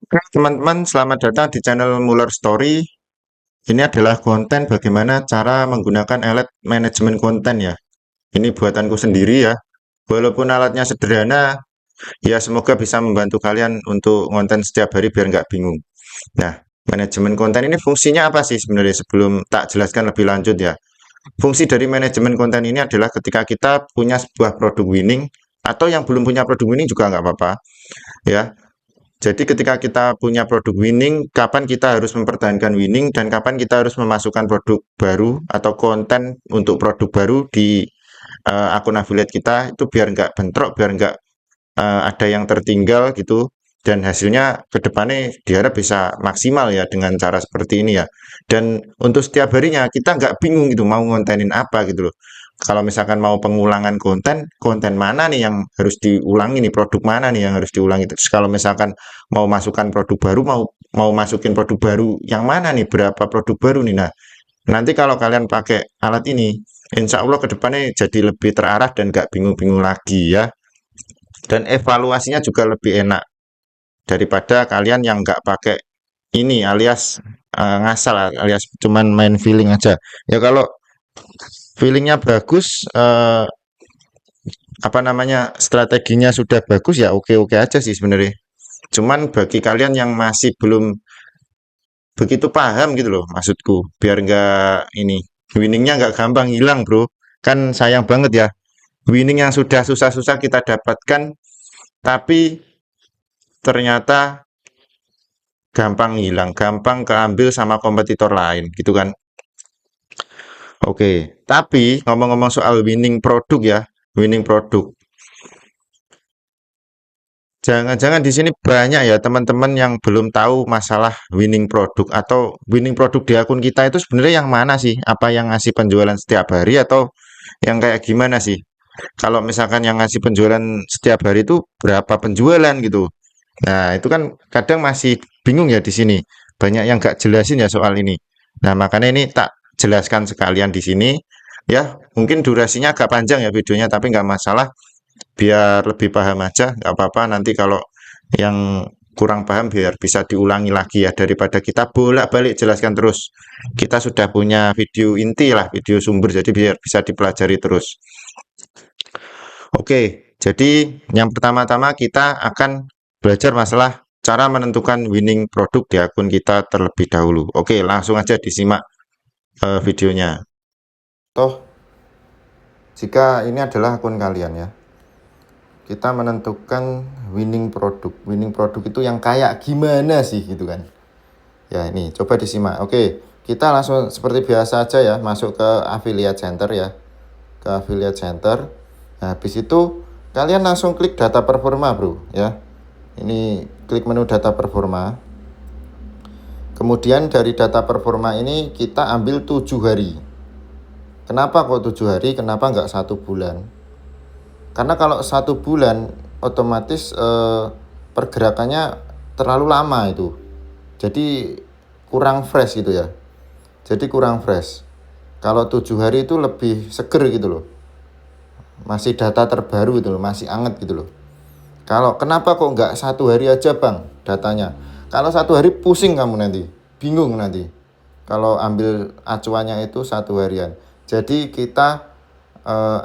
Oke, teman-teman, selamat datang di channel Muller Story. Ini adalah konten bagaimana cara menggunakan alat manajemen konten ya. Ini buatanku sendiri ya. Walaupun alatnya sederhana, ya semoga bisa membantu kalian untuk konten setiap hari biar nggak bingung. Nah, manajemen konten ini fungsinya apa sih sebenarnya sebelum tak jelaskan lebih lanjut ya. Fungsi dari manajemen konten ini adalah ketika kita punya sebuah produk winning atau yang belum punya produk winning juga nggak apa-apa ya. Jadi ketika kita punya produk winning, kapan kita harus mempertahankan winning dan kapan kita harus memasukkan produk baru atau konten untuk produk baru di akun affiliate kita itu biar nggak bentrok, biar nggak ada yang tertinggal gitu. Dan hasilnya ke depannya diharap bisa maksimal ya dengan cara seperti ini ya. Dan untuk setiap harinya kita nggak bingung gitu mau ngontenin apa gitu loh. Kalau misalkan mau pengulangan konten, konten mana nih yang harus diulangi nih, produk mana nih yang harus diulangi. Terus kalau misalkan mau masukkan produk baru, mau mau masukin produk baru yang mana nih, berapa produk baru nih. Nah, nanti kalau kalian pakai alat ini, insya Allah ke depannya jadi lebih terarah dan nggak bingung-bingung lagi ya. Dan evaluasinya juga lebih enak daripada kalian yang nggak pakai ini alias ngasal alias cuman main feeling aja. Ya kalau feelingnya bagus, apa namanya strateginya sudah bagus ya oke-oke aja sih sebenarnya. Cuman bagi kalian yang masih belum begitu paham gitu loh maksudku, biar nggak ini winningnya nggak gampang hilang bro. Kan sayang banget ya winning yang sudah susah-susah kita dapatkan, tapi ternyata gampang hilang, gampang keambil sama kompetitor lain gitu kan. Oke, tapi ngomong-ngomong soal winning produk ya, winning produk. Jangan-jangan di sini banyak ya teman-teman yang belum tahu masalah winning produk atau winning produk di akun kita itu sebenarnya yang mana sih? Apa yang ngasih penjualan setiap hari atau yang kayak gimana sih? Kalau misalkan yang ngasih penjualan setiap hari itu berapa penjualan gitu. Nah, itu kan kadang masih bingung ya di sini. Banyak yang nggak jelasin ya soal ini. Nah, makanya ini tak jelaskan sekalian di sini. Ya, mungkin durasinya agak panjang ya videonya, tapi nggak masalah. Biar lebih paham aja, nggak apa-apa. Nanti kalau yang kurang paham biar bisa diulangi lagi ya daripada kita bolak-balik jelaskan terus. Kita sudah punya video inti lah, video sumber, jadi biar bisa dipelajari terus. Oke, jadi yang pertama-tama kita akan belajar masalah cara menentukan winning produk di akun kita terlebih dahulu. Oke, langsung aja disimak videonya. Toh, jika ini adalah akun kalian ya, kita menentukan winning produk. Winning produk itu yang kayak gimana sih gitu kan? Ya ini, coba disimak. Oke, kita langsung seperti biasa aja ya, masuk ke affiliate center ya. Ke affiliate center. Nah, habis itu kalian langsung klik data performa bro ya. Ini klik menu data performa. Kemudian dari data performa ini kita ambil 7 hari. Kenapa kok 7 hari? Kenapa nggak 1 bulan? Karena kalau 1 bulan otomatis pergerakannya terlalu lama itu. Jadi kurang fresh gitu ya. Jadi kurang fresh. Kalau 7 hari itu lebih seger gitu loh. Masih data terbaru gitu loh, masih anget gitu loh. Kalau kenapa kok nggak 1 hari aja bang datanya? Kalau 1 hari pusing kamu nanti, bingung nanti. Kalau ambil acuannya itu 1 harian. Jadi kita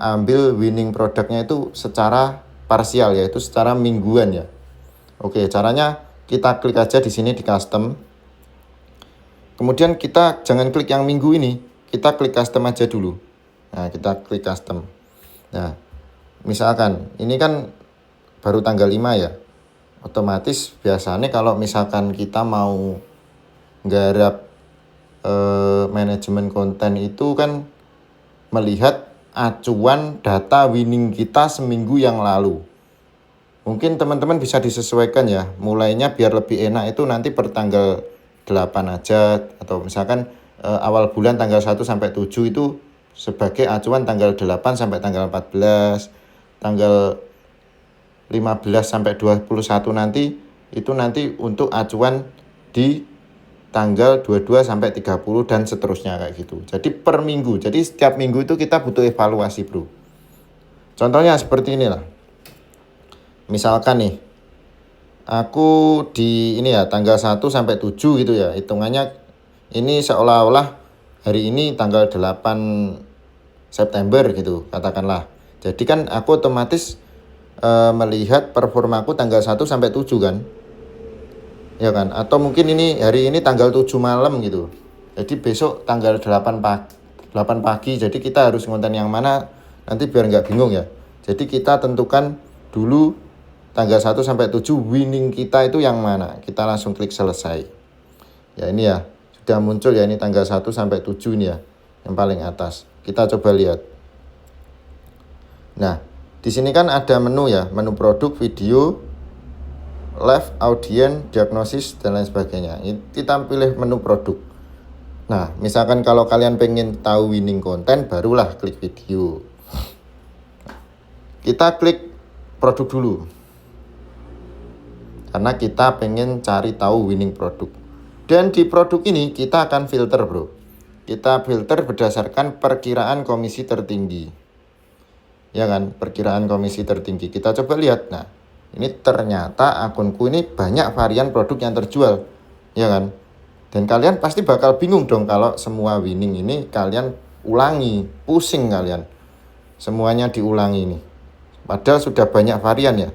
ambil winning produknya itu secara parsial yaitu secara mingguan ya. Oke, caranya kita klik aja di sini di custom. Kemudian kita jangan klik yang minggu ini, kita klik custom aja dulu. Nah, kita klik custom. Nah, misalkan ini kan baru tanggal 5 ya. Otomatis biasanya kalau misalkan kita mau nggarap manajemen konten itu kan melihat acuan data winning kita seminggu yang lalu. Mungkin teman-teman bisa disesuaikan ya, mulainya biar lebih enak itu nanti per tanggal 8 aja atau misalkan awal bulan tanggal 1 sampai 7 itu sebagai acuan tanggal 8 sampai tanggal 14, tanggal 15 sampai 21 nanti itu nanti untuk acuan di tanggal 22 sampai 30 dan seterusnya kayak gitu. Jadi per minggu. Jadi setiap minggu itu kita butuh evaluasi, Bro. Contohnya seperti inilah. Misalkan nih aku di ini ya tanggal 1 sampai 7 gitu ya. Hitungannya ini seolah-olah hari ini tanggal 8 September gitu katakanlah. Jadi kan aku otomatis melihat performaku tanggal 1 sampai 7 kan. Ya kan? Atau mungkin ini hari ini tanggal 7 malam gitu. Jadi besok tanggal 8 pagi. Jadi kita harus ngonten yang mana nanti biar nggak bingung ya. Jadi kita tentukan dulu tanggal 1 sampai 7 winning kita itu yang mana. Kita langsung klik selesai. Ya ini ya, sudah muncul ya ini tanggal 1 sampai 7 ini ya. Yang paling atas. Kita coba lihat. Nah, di sini kan ada menu ya, menu produk, video, live, audience, diagnosis, dan lain sebagainya. Kita pilih menu produk. Nah, misalkan kalau kalian pengen tahu winning konten, barulah klik video. Kita klik produk dulu. Karena kita pengen cari tahu winning produk. Dan di produk ini kita akan filter bro. Kita filter berdasarkan perkiraan komisi tertinggi. Ya kan, perkiraan komisi tertinggi. Kita coba lihat. Nah, ini ternyata akunku ini banyak varian produk yang terjual. Ya kan. Dan kalian pasti bakal bingung dong kalau semua winning ini kalian ulangi. Pusing kalian. Semuanya diulangi ini. Padahal sudah banyak varian ya.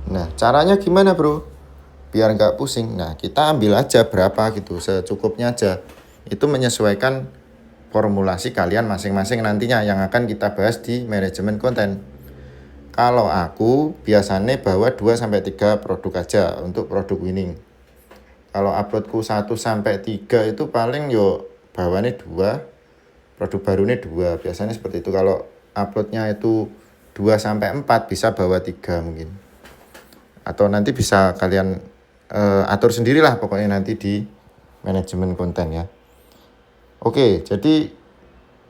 Nah, caranya gimana bro? Biar nggak pusing. Nah, kita ambil aja berapa gitu, secukupnya aja. Itu menyesuaikan formulasi kalian masing-masing nantinya yang akan kita bahas di manajemen konten. Kalau aku biasanya bawa 2-3 produk aja untuk produk winning. Kalau uploadku 1-3 itu paling yo bawanya 2, produk barunya 2. Biasanya seperti itu. Kalau uploadnya itu 2-4 bisa bawa 3 mungkin. Atau nanti bisa kalian atur sendirilah pokoknya nanti di manajemen konten ya. Oke, jadi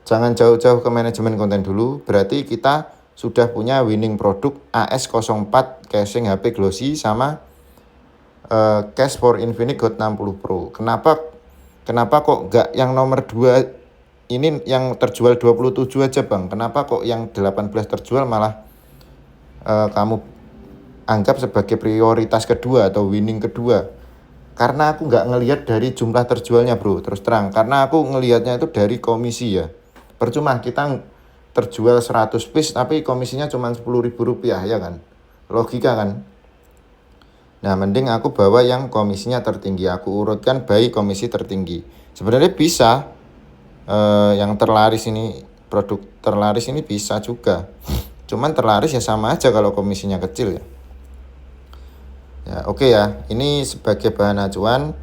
jangan jauh-jauh ke manajemen konten dulu. Berarti kita sudah punya winning produk AS04 casing HP glossy sama case for Infinix Hot 60 Pro. Kenapa kok nggak yang nomor 2 ini yang terjual 27 aja bang? Kenapa kok yang 18 terjual malah kamu anggap sebagai prioritas kedua atau winning kedua? Karena aku nggak ngelihat dari jumlah terjualnya bro, terus terang. Karena aku ngelihatnya itu dari komisi ya. Percuma kita terjual 100 piece tapi komisinya cuma Rp10.000 ya kan. Logika kan. Nah mending aku bawa yang komisinya tertinggi. Aku urutkan by komisi tertinggi. Sebenarnya bisa yang terlaris ini, produk terlaris ini bisa juga. Cuman terlaris ya sama aja kalau komisinya kecil ya. Ya oke ya, ini sebagai bahan acuan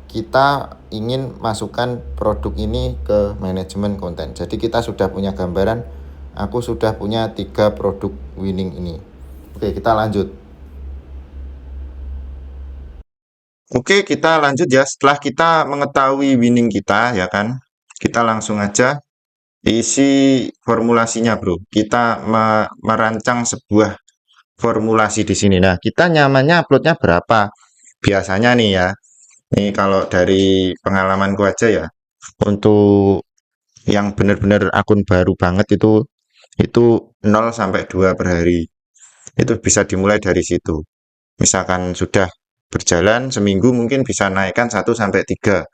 kita ingin masukkan produk ini ke manajemen konten. Jadi kita sudah punya gambaran, aku sudah punya 3 produk winning ini. Oke, kita lanjut. Oke, kita lanjut ya. Setelah kita mengetahui winning kita ya kan, kita langsung aja isi formulasinya, bro. Kita merancang sebuah formulasi di sini. Nah, kita nyamannya uploadnya berapa? Biasanya nih ya, nih kalau dari pengalamanku aja ya, untuk yang benar-benar akun baru banget itu 0-2 per hari. Itu bisa dimulai dari situ. Misalkan sudah berjalan seminggu mungkin bisa naikkan 1-3.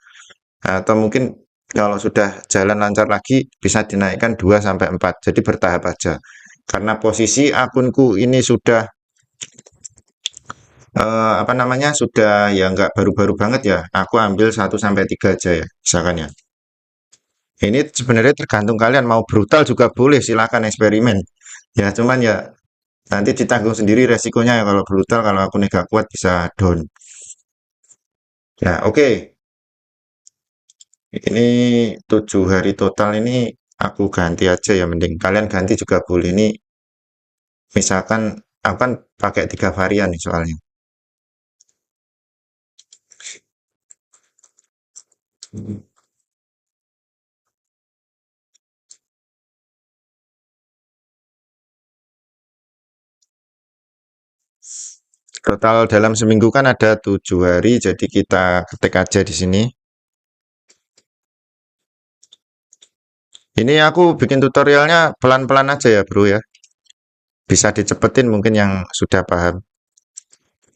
Atau mungkin kalau sudah jalan lancar lagi bisa dinaikkan 2-4. Jadi bertahap aja. Karena posisi akunku ini sudah apa namanya sudah ya nggak baru-baru banget ya. Aku ambil 1-3 aja ya, misalkan ya. Ini sebenarnya tergantung kalian mau brutal juga boleh, silahkan eksperimen. Ya cuman ya nanti ditanggung sendiri resikonya ya kalau brutal, kalau aku nggak kuat bisa down. Ya oke. Ini 7 hari total ini aku ganti aja ya, mending kalian ganti juga boleh. Ini misalkan aku kan pakai 3 varian nih soalnya. Total dalam seminggu kan ada 7 hari, jadi kita ketik aja di sini. Ini aku bikin tutorialnya pelan-pelan aja ya bro ya. Bisa dicepetin mungkin yang sudah paham.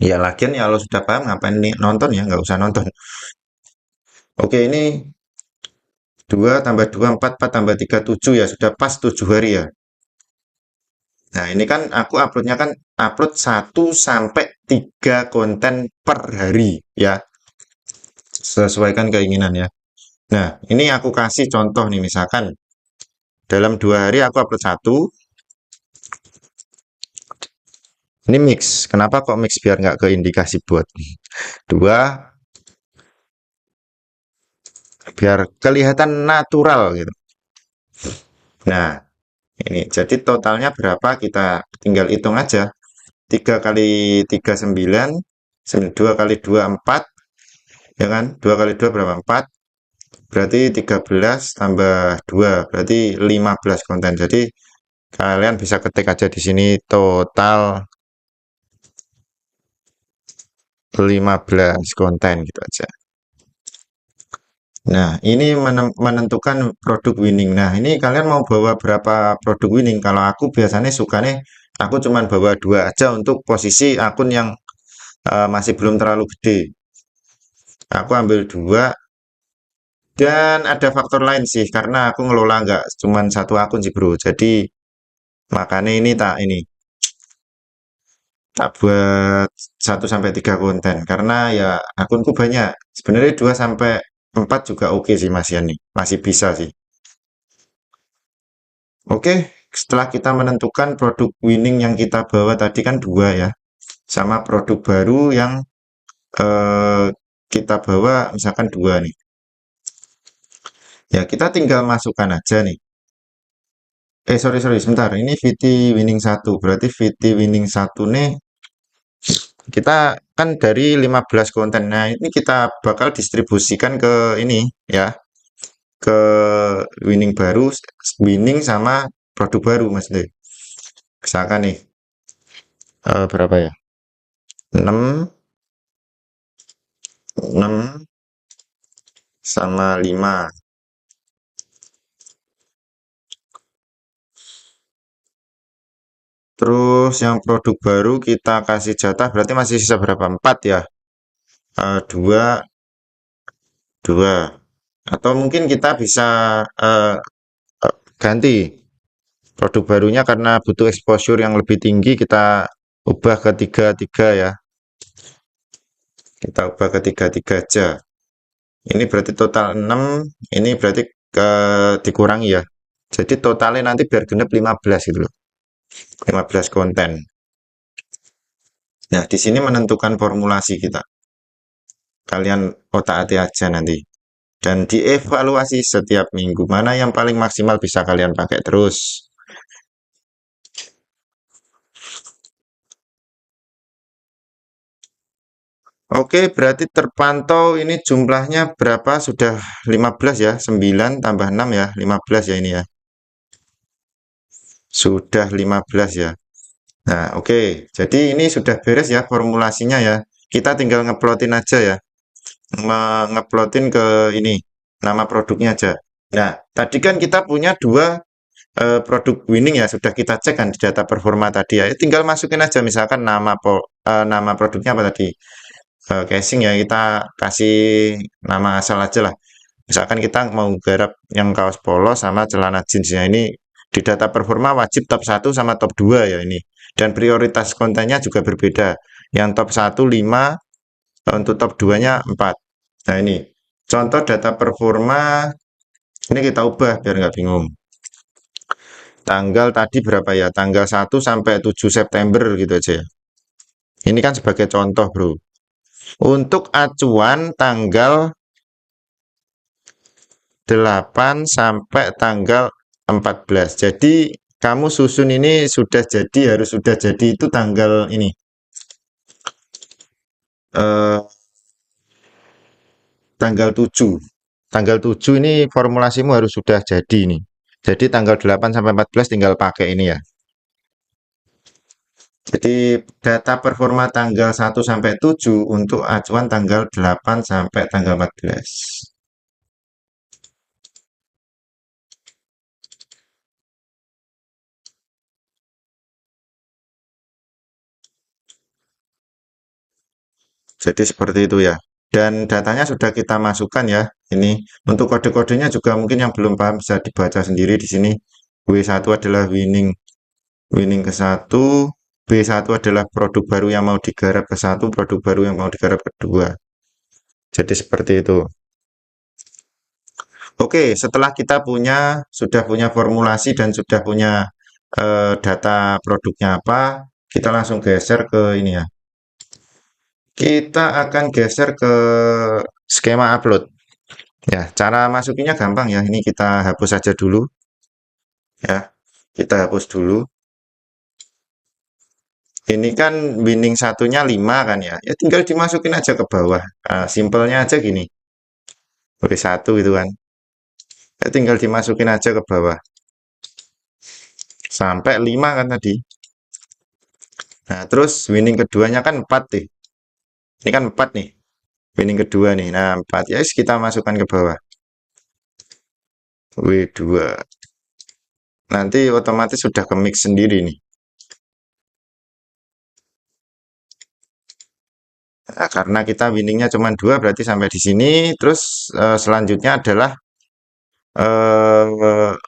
Ya lagian ya kalau sudah paham ngapain nih nonton ya, nggak usah nonton. Oke, ini 2 tambah 2 4, 4 tambah 3 7 ya, sudah pas 7 hari ya. Nah, ini kan aku uploadnya kan upload 1 sampai 3 konten per hari ya, sesuaikan keinginan ya. Nah, ini aku kasih contoh nih, misalkan dalam 2 hari aku upload 1, ini mix. Kenapa kok mix? Biar nggak keindikasi buat 2, biar kelihatan natural gitu. Nah, ini jadi totalnya berapa, kita tinggal hitung aja. 3 kali 3 9, 2 kali 2 4, ya kan? 2 kali 2 berapa? 4. Berarti 13 tambah 2, berarti 15 konten. Jadi kalian bisa ketik aja di sini total 15 konten gitu aja. Nah, ini menentukan produk winning. Nah, ini kalian mau bawa berapa produk winning? Kalau aku biasanya sukanya aku cuman bawa 2 aja untuk posisi akun yang masih belum terlalu gede. Aku ambil 2, dan ada faktor lain sih karena aku ngelola nggak cuman satu akun sih bro. Jadi makanya ini tak buat 1 sampai 3 konten karena ya akunku banyak. Sebenarnya 2 sampai 4 juga oke sih Mas Yani. Masih bisa sih. Oke, setelah kita menentukan produk winning yang kita bawa tadi kan 2 ya. Sama produk baru yang eh, kita bawa misalkan 2 nih. Ya, kita tinggal masukkan aja nih. Sorry, sebentar. Ini VT winning 1. Berarti VT winning 1 nih kita kan dari 15 konten. Nah, ini kita bakal distribusikan ke ini ya, ke winning baru, winning sama produk baru Mas De. Misalkan nih, berapa ya? 6, 6 sama 5. Terus yang produk baru kita kasih jatah berarti masih sisa berapa? 4 ya. 2, 2. Atau mungkin kita bisa ganti produk barunya karena butuh exposure yang lebih tinggi, kita ubah ke 3 ya. Kita ubah ke 3 aja. Ini berarti total 6, ini berarti dikurangi ya. Jadi totalnya nanti biar genep 15 gitu loh. 15 konten. Nah, di sini menentukan formulasi kita. Kalian otak-atik aja nanti. Dan dievaluasi setiap minggu. Mana yang paling maksimal bisa kalian pakai terus. Oke, berarti terpantau ini jumlahnya berapa? Sudah 15 ya, 9 tambah 6 ya, 15 ya ini ya. Sudah 15 ya. Nah, oke. Jadi ini sudah beres ya formulasinya ya. Kita tinggal ngeplotin aja ya. Ngeplotin ke ini, nama produknya aja. Nah, tadi kan kita punya 2 produk winning ya, sudah kita cek kan di data performa tadi ya. Tinggal masukin aja misalkan nama produknya apa tadi? Casing ya, kita kasih nama asal aja lah. Misalkan kita mau garap yang kaos polos sama celana jeansnya, ini di data performa wajib top 1 sama top 2 ya ini. Dan prioritas kontennya juga berbeda. Yang top 1 5, untuk top 2-nya 4. Nah ini contoh data performa, ini kita ubah biar nggak bingung. Tanggal tadi berapa ya? Tanggal 1 sampai 7 September gitu aja ya. Ini kan sebagai contoh bro. Untuk acuan tanggal 8 sampai tanggal 14. Jadi kamu susun ini sudah jadi, harus sudah jadi itu tanggal ini. Tanggal 7. Tanggal 7 ini formulasimu harus sudah jadi nih. Jadi tanggal 8 sampai 14 tinggal pakai ini ya. Jadi data performa tanggal 1 sampai 7 untuk acuan tanggal 8 sampai tanggal 14. Jadi seperti itu ya. Dan datanya sudah kita masukkan ya. Ini untuk kode-kodenya juga mungkin yang belum paham bisa dibaca sendiri di sini. W1 adalah winning winning ke satu, B1 adalah produk baru yang mau digarap ke satu, produk baru yang mau digarap kedua. Jadi seperti itu. Oke, setelah kita sudah punya formulasi dan sudah punya data produknya apa, kita langsung geser ke ini ya. Kita akan geser ke skema upload. Ya, cara masukinya gampang ya. Ini kita hapus saja dulu. Ya, kita hapus dulu. Ini kan winning satunya 5 kan ya. Ya tinggal dimasukin aja ke bawah. Nah, simpelnya aja gini. Oke, satu itu kan. Ya, tinggal dimasukin aja ke bawah. Sampai 5 kan tadi. Nah, terus winning keduanya kan 4 nih. Ini kan 4 nih. Winning kedua nih. Nah, 4. Ya, kita masukkan ke bawah. W2. Nanti otomatis sudah ke mix sendiri nih. Nah, karena kita winningnya cuma 2, berarti sampai di sini. Terus selanjutnya adalah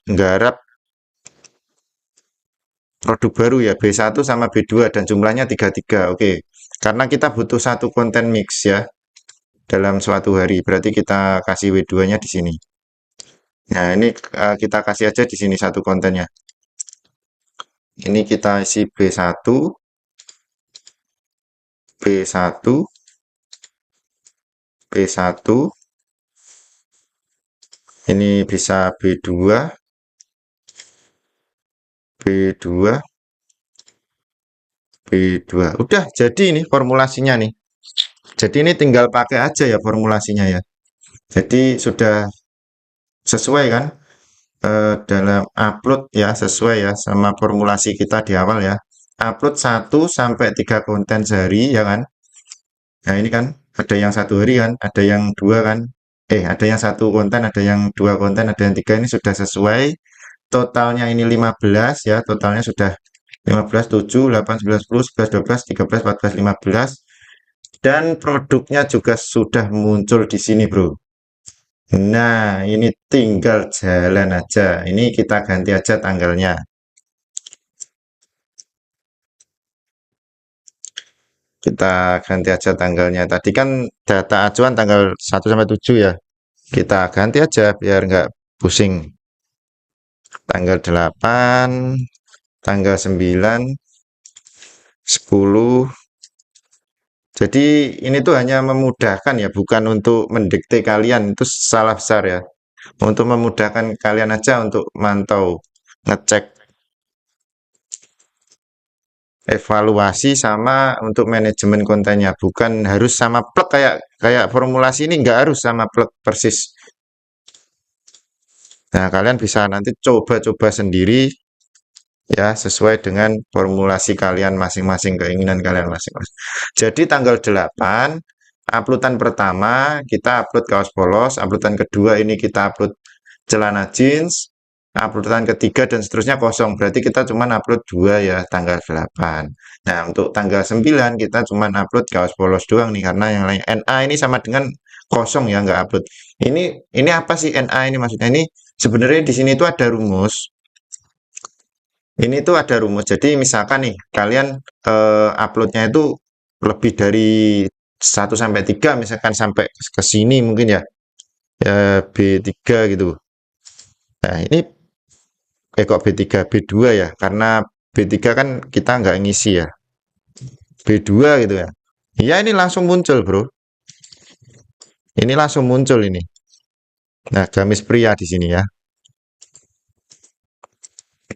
nggarap produk baru ya, B1 sama B2 dan jumlahnya 33. Oke. Karena kita butuh satu konten mix ya dalam suatu hari. Berarti kita kasih W2-nya di sini. Nah, ini kita kasih aja di sini satu kontennya. Ini kita isi B1, B1, B1. Ini bisa B2, B2, B2. Udah jadi ini formulasinya nih. Jadi ini tinggal pakai aja ya formulasinya ya. Jadi sudah sesuai kan dalam upload ya, sesuai ya sama formulasi kita di awal ya. Upload 1 sampai 3 konten sehari ya kan. Nah ini kan ada yang 1 hari kan, ada yang 2 kan. Ada yang 1 konten, ada yang 2 konten, ada yang 3. Ini sudah sesuai. Totalnya ini 15 ya, totalnya sudah 15, 7, 8, 9, 10, 11, 12, 13, 14, 15. Dan produknya juga sudah muncul di sini, bro. Nah, ini tinggal jalan aja. Ini kita ganti aja tanggalnya. Kita ganti aja tanggalnya. Tadi kan data acuan tanggal 1 sampai 7 ya. Kita ganti aja biar nggak pusing. Tanggal 8, tanggal 9, 10. Jadi ini tuh hanya memudahkan ya, bukan untuk mendikte kalian. Itu salah besar ya. Untuk memudahkan kalian aja untuk mantau, ngecek evaluasi sama untuk manajemen kontennya. Bukan harus sama plug kayak kayak formulasi ini nggak harus sama plug persis. Nah, kalian bisa nanti coba-coba sendiri ya sesuai dengan formulasi kalian masing-masing, keinginan kalian masing-masing. Jadi tanggal 8 uploadan pertama kita upload kaos polos, uploadan kedua ini kita upload celana jeans, uploadan ketiga dan seterusnya kosong. Berarti kita cuma upload 2 ya tanggal 8. Nah, untuk tanggal 9 kita cuma upload kaos polos doang nih karena yang lain NA ini sama dengan kosong ya nggak upload. Ini apa sih NA ini maksudnya? Ini sebenarnya di sini itu ada rumus. Ini tuh ada rumus. Jadi misalkan nih kalian uploadnya itu lebih dari 1 sampai 3, misalkan sampai ke sini mungkin ya, B3 gitu. Nah ini kok B3 B2 ya, karena B3 kan kita nggak ngisi ya, B2 gitu ya. Iya ini langsung muncul bro. Ini langsung muncul ini. Nah gamis pria di sini ya.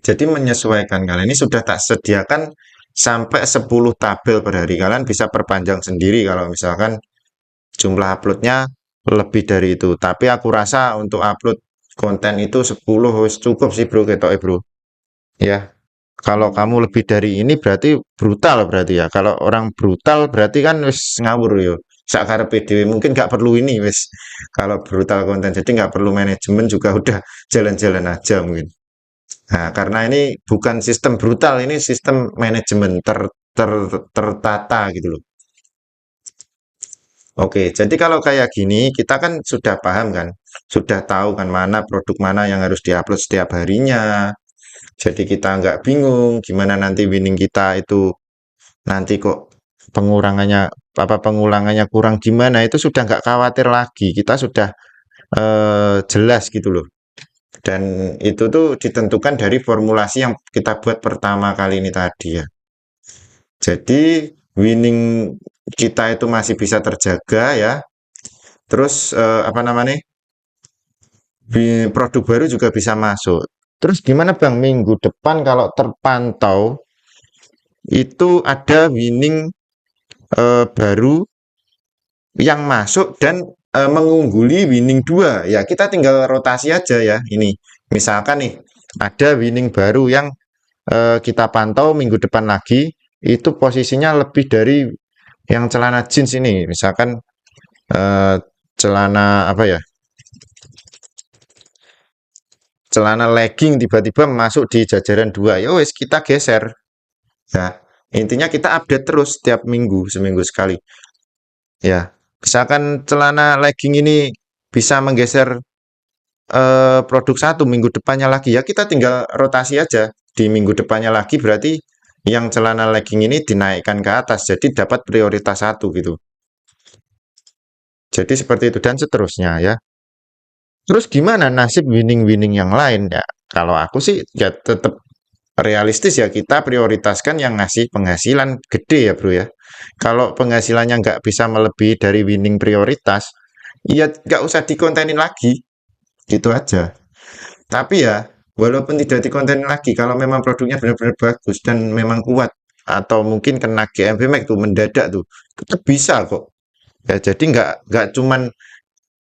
Jadi menyesuaikan kalian ini sudah tak sediakan sampai 10 tabel per hari. Kalian bisa perpanjang sendiri kalau misalkan jumlah uploadnya lebih dari itu. Tapi aku rasa untuk upload konten itu 10 cukup sih bro, ketok bro. Ya, kalau kamu lebih dari ini berarti brutal berarti ya. Kalau orang brutal berarti kan wis ngawur yo. Sakar PDW mungkin nggak perlu ini wis. Kalau brutal konten jadi nggak perlu manajemen juga udah jalan-jalan aja mungkin. Nah, karena ini bukan sistem brutal, ini sistem manajemen tertata gitu loh. Oke, jadi kalau kayak gini kita kan sudah paham kan, sudah tahu kan mana produk mana yang harus diupload setiap harinya. Jadi kita nggak bingung gimana nanti winning kita itu nanti kok pengurangannya pengulangannya kurang gimana itu sudah nggak khawatir lagi. Kita sudah jelas gitu loh. Dan itu tuh ditentukan dari formulasi yang kita buat pertama kali ini tadi ya. Jadi winning kita itu masih bisa terjaga ya. Terus apa namanya? Produk baru juga bisa masuk. Terus gimana Bang minggu depan kalau terpantau itu ada winning baru yang masuk dan mengungguli winning 2 ya kita tinggal rotasi aja ya ini misalkan nih ada winning baru yang kita pantau minggu depan lagi itu posisinya lebih dari yang celana jeans ini misalkan eh, celana apa ya celana legging tiba-tiba masuk di jajaran 2 ya wes kita geser ya intinya kita update terus setiap minggu seminggu sekali ya misalkan celana legging ini bisa menggeser produk satu minggu depannya lagi ya kita tinggal rotasi aja di minggu depannya lagi berarti yang celana legging ini dinaikkan ke atas jadi dapat prioritas satu gitu jadi seperti itu dan seterusnya ya terus gimana nasib winning-winning yang lain ya kalau aku sih ya tetap realistis ya kita prioritaskan yang ngasih penghasilan gede ya bro ya kalau penghasilannya nggak bisa melebihi dari winning prioritas ya nggak usah dikontenin lagi gitu aja tapi ya walaupun tidak dikontenin lagi kalau memang produknya benar-benar bagus dan memang kuat atau mungkin kena GMP Max tuh mendadak tuh tetap bisa kok ya jadi nggak cuman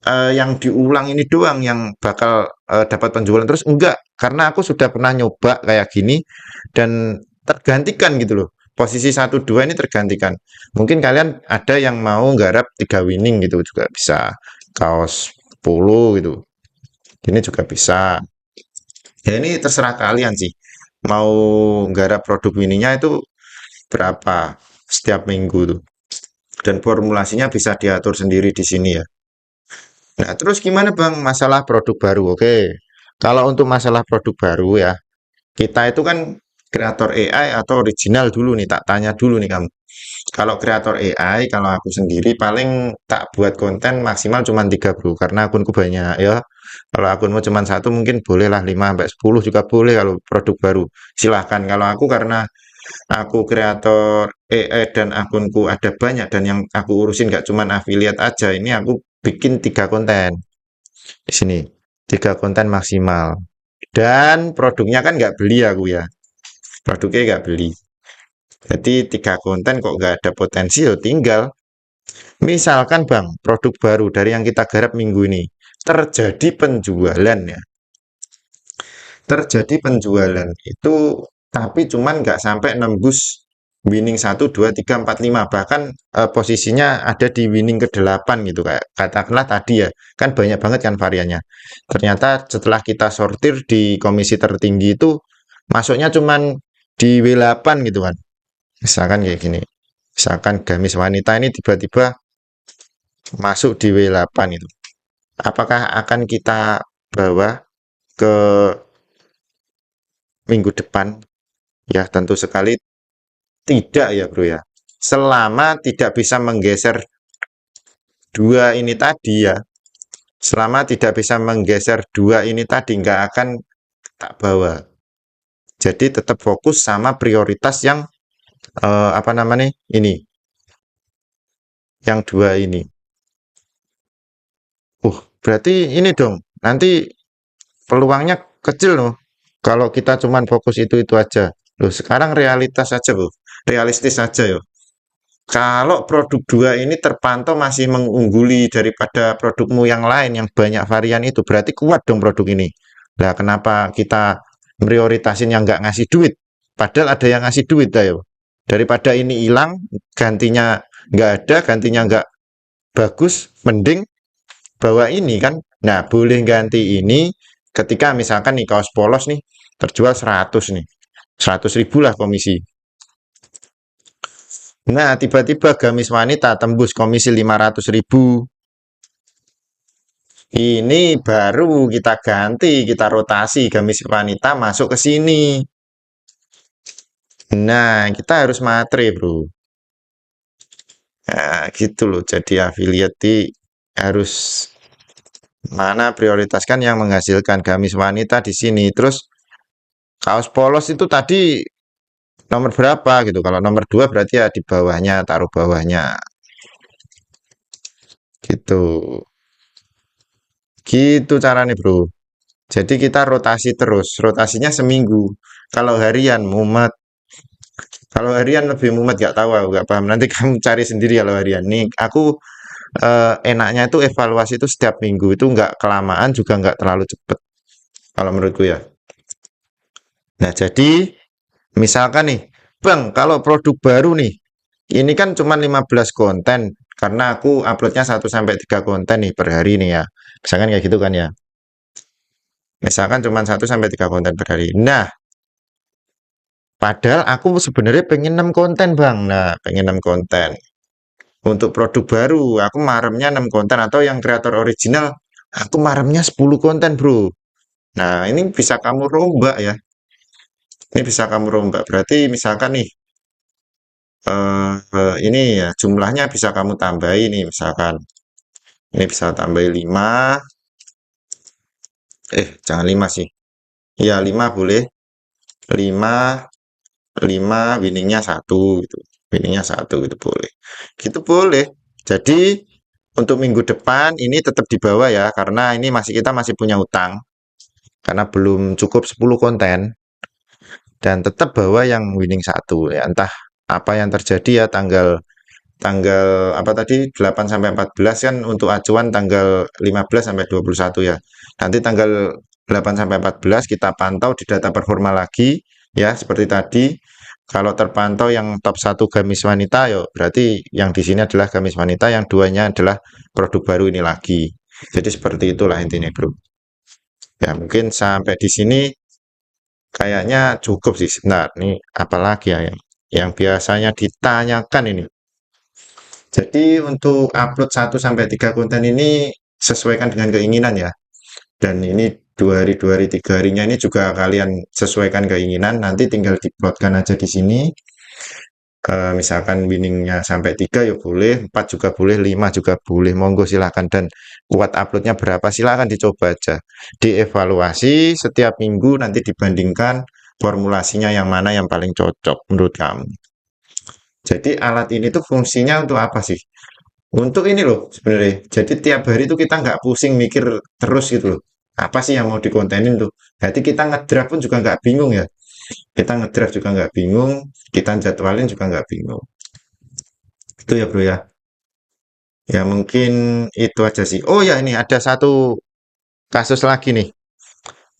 yang diulang ini doang yang bakal dapat penjualan terus enggak karena aku sudah pernah nyoba kayak gini dan tergantikan gitu loh posisi 1 2 ini tergantikan mungkin kalian ada yang mau garap 3 winning gitu juga bisa kaos polo gitu ini juga bisa ya ini terserah kalian sih mau garap produk winningnya itu berapa setiap minggu tuh dan formulasinya bisa diatur sendiri di sini ya. Nah, terus gimana Bang masalah produk baru? Oke. Kalau untuk masalah produk baru ya, kita itu kan kreator AI atau original dulu nih, tak tanya dulu nih kamu. Kalau kreator AI, kalau aku sendiri paling tak buat konten maksimal cuma 3 bro, karena akunku banyak ya. Kalau akunmu cuma satu mungkin bolehlah 5 sampai 10 juga boleh kalau produk baru. Silahkan. Kalau aku karena aku kreator AI dan akunku ada banyak dan yang aku urusin gak cuma affiliate aja, ini aku bikin 3 konten di sini 3 konten maksimal dan produknya kan nggak beli aku ya produknya nggak beli jadi 3 konten kok nggak ada potensi ya tinggal misalkan bang produk baru dari yang kita garap minggu ini terjadi penjualan ya terjadi penjualan itu tapi cuman nggak sampai nembus winning 1 2 3 4 5 bahkan posisinya ada di winning ke-8 gitu kayak katakanlah tadi ya kan banyak banget kan variannya ternyata setelah kita sortir di komisi tertinggi itu masuknya cuman di W8 gitu kan misalkan kayak gini misalkan gamis wanita ini tiba-tiba masuk di W8 itu apakah akan kita bawa ke minggu depan ya tentu sekali tidak ya bro ya selama tidak bisa menggeser 2 ini tadi ya selama tidak bisa menggeser 2 ini tadi nggak akan tak bawa jadi tetap fokus sama prioritas yang apa namanya ini yang 2 ini berarti ini dong nanti peluangnya kecil loh kalau kita cuman fokus itu aja loh sekarang realitas aja loh realistis aja yo kalau produk 2 ini terpantau masih mengungguli daripada produkmu yang lain yang banyak varian itu berarti kuat dong produk ini nah kenapa kita prioritasin yang nggak ngasih duit padahal ada yang ngasih duit ayo daripada ini hilang gantinya nggak ada gantinya nggak bagus mending bawa ini kan nah boleh ganti ini ketika misalkan nih kaos polos nih terjual 100 nih 100.000 lah komisi Nah, tiba-tiba gamis wanita tembus komisi 500.000. Ini baru kita ganti, kita rotasi gamis wanita masuk ke sini. Nah, kita harus matre, bro. Nah, gitu loh. Jadi affiliate harus mana prioritaskan yang menghasilkan gamis wanita di sini. Terus kaos polos itu tadi nomor berapa gitu. Kalau nomor 2 berarti ya di bawahnya, taruh bawahnya. Gitu. Gitu caranya, bro. Jadi kita rotasi terus. Rotasinya seminggu. Kalau harian mumet. Kalau harian lebih mumet, gak tahu, aku gak paham. Nanti kamu cari sendiri kalau harian. Nih, aku enaknya itu evaluasi itu setiap minggu itu nggak kelamaan juga nggak terlalu cepet kalau menurutku ya. Nah, jadi misalkan nih, Bang, kalau produk baru nih, ini kan cuma 15 konten karena aku uploadnya 1 sampai 3 konten nih per hari nih ya. Misalkan kayak gitu kan ya. Misalkan cuma 1 sampai 3 konten per hari. Nah, padahal aku sebenarnya pengen 6 konten, Bang. Nah, pengen 6 konten. Untuk produk baru, aku maremnya 6 konten atau yang kreator original, aku maremnya 10 konten, Bro. Nah, ini bisa kamu rombak ya. Ini bisa kamu rombak. Berarti misalkan nih, ini ya jumlahnya bisa kamu tambahin nih, misalkan. Ini bisa tambahin 5. Jangan 5 sih. Ya, 5 boleh. 5, 5 winningnya 1 gitu. Winningnya 1 gitu boleh. Gitu boleh. Jadi untuk minggu depan ini tetap di bawah ya, karena ini kita masih punya utang. Karena belum cukup 10 konten. Dan tetap bawa yang winning 1 ya. Entah apa yang terjadi ya tanggal tanggal apa tadi 8 sampai 14 kan untuk acuan tanggal 15 sampai 21 ya. Nanti tanggal 8 sampai 14 kita pantau di data performa lagi ya seperti tadi. Kalau terpantau yang top 1 gamis wanita ya berarti yang di sini adalah gamis wanita, yang duanya adalah produk baru ini lagi. Jadi seperti itulah intinya, Bro. Ya, mungkin sampai di sini kayaknya cukup sih. Nah, ini apalagi ya yang biasanya ditanyakan ini. Jadi untuk upload 1 sampai 3 konten ini sesuaikan dengan keinginan ya. Dan ini 2 hari, 2 hari, 3 harinya ini juga kalian sesuaikan keinginan. Nanti tinggal diplotkan aja di sini. Misalkan winningnya sampai 3 ya boleh, 4 juga boleh, 5 juga boleh. Monggo silahkan. Dan kuat uploadnya berapa silahkan dicoba aja. Dievaluasi setiap minggu nanti dibandingkan formulasinya yang mana yang paling cocok menurut kamu. Jadi alat ini tuh fungsinya untuk apa sih? Untuk ini loh sebenarnya. Jadi tiap hari itu kita nggak pusing mikir terus gitu loh. Apa sih yang mau dikontenin tuh? Jadi kita ngedraft pun juga nggak bingung ya. Kita ngedraft juga nggak bingung. Kita jadwalin juga nggak bingung. Itu ya bro ya. Ya mungkin itu aja sih. Oh ya ini ada satu kasus lagi nih.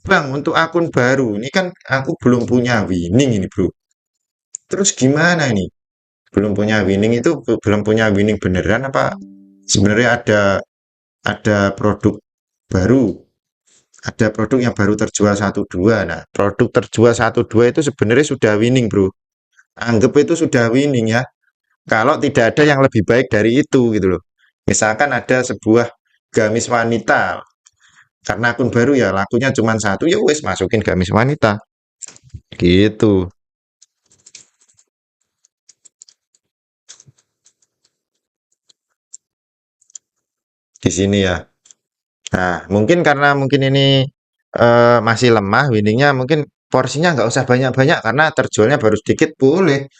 Bang, untuk akun baru ini kan aku belum punya winning ini bro. Terus gimana ini? Belum punya winning itu belum punya winning beneran apa? Sebenarnya ada produk baru, ada produk yang baru terjual 1 2. Nah, produk terjual 1 2 itu sebenarnya sudah winning, Bro. Anggap itu sudah winning ya. Kalau tidak ada yang lebih baik dari itu gitu loh. Misalkan ada sebuah gamis wanita, karena akun baru ya lakunya cuma 1, ya wes masukin gamis wanita. Gitu. Di sini ya. Nah, mungkin karena mungkin ini masih lemah winningnya, mungkin porsinya nggak usah banyak-banyak karena terjualnya baru sedikit, boleh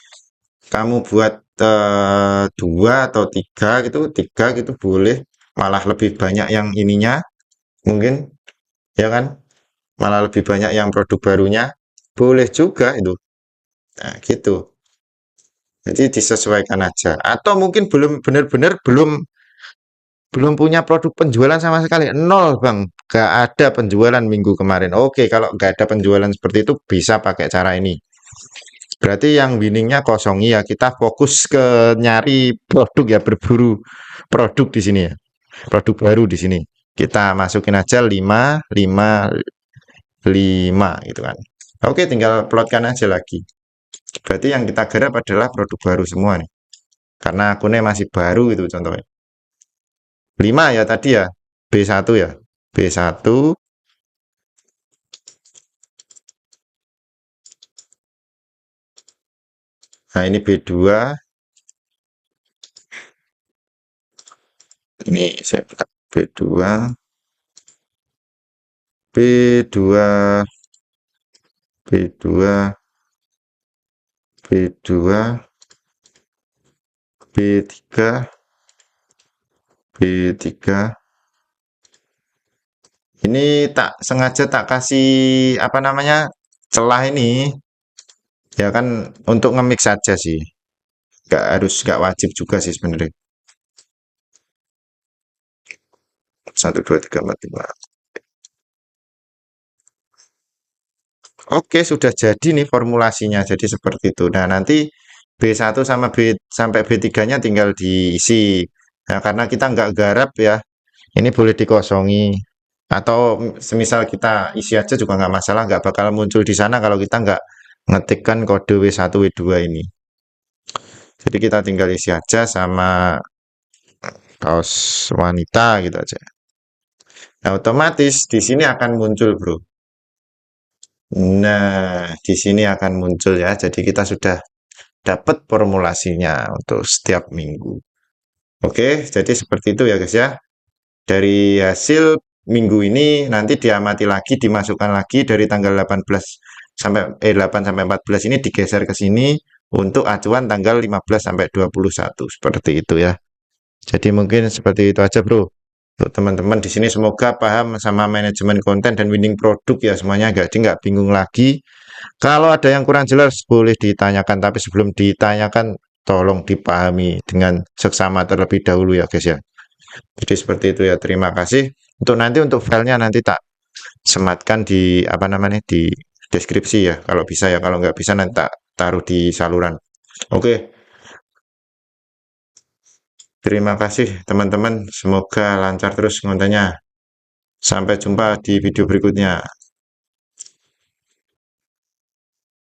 kamu buat 2 atau 3 gitu, 3 gitu boleh, malah lebih banyak yang ininya mungkin, ya kan, malah lebih banyak yang produk barunya, boleh juga itu. Nah, gitu. Jadi disesuaikan aja. Atau mungkin belum benar-benar belum punya produk penjualan sama sekali, nol bang, gak ada penjualan minggu kemarin. Oke, kalau gak ada penjualan seperti itu bisa pakai cara ini. Berarti yang winningnya kosong ya, kita fokus ke nyari produk ya, berburu produk di sini ya, produk baru di sini. Kita masukin aja 5, 5, 5 gitu kan. Oke, tinggal plotkan aja lagi. Berarti yang kita garap adalah produk baru semua nih. karena akunnya masih baru itu contohnya. 5 ya tadi ya, B1 ya. B1, nah ini B2, ini saya buka B2, B2, B2, B2, B3, B3. Ini tak sengaja tak kasih apa namanya celah ini ya kan untuk nge-mix saja sih. Nggak wajib juga sih sebenarnya. 1, 2, 3, 4, 5. Oke, sudah jadi nih formulasinya. Jadi seperti itu. Nah, nanti B1 sama B sampai B3-nya tinggal diisi. Nah, karena kita nggak garap ya, ini boleh dikosongi. Atau semisal kita isi aja juga nggak masalah, nggak bakal muncul di sana kalau kita nggak ngetikkan kode W1, W2 ini. Jadi kita tinggal isi aja sama kaos wanita gitu aja. Nah, otomatis di sini akan muncul, bro. Nah, di sini akan muncul ya. Jadi kita sudah dapat formulasinya untuk setiap minggu. Oke, jadi seperti itu ya guys ya. Dari hasil minggu ini nanti diamati lagi, dimasukkan lagi dari tanggal 18 sampai 8 sampai 14 ini digeser ke sini untuk acuan tanggal 15 sampai 21 seperti itu ya. Jadi mungkin seperti itu aja, Bro. Untuk teman-teman di sini semoga paham sama manajemen konten dan winning produk ya semuanya, nggak bingung lagi. Kalau ada yang kurang jelas boleh ditanyakan, tapi sebelum ditanyakan tolong dipahami dengan seksama terlebih dahulu ya guys ya. Jadi seperti itu ya. Terima kasih. Untuk filenya nanti tak sematkan di apa namanya di deskripsi ya. Kalau bisa ya. Kalau nggak bisa nanti tak taruh di saluran. Oke. Terima kasih teman-teman. Semoga lancar terus kontennya. Sampai jumpa di video berikutnya.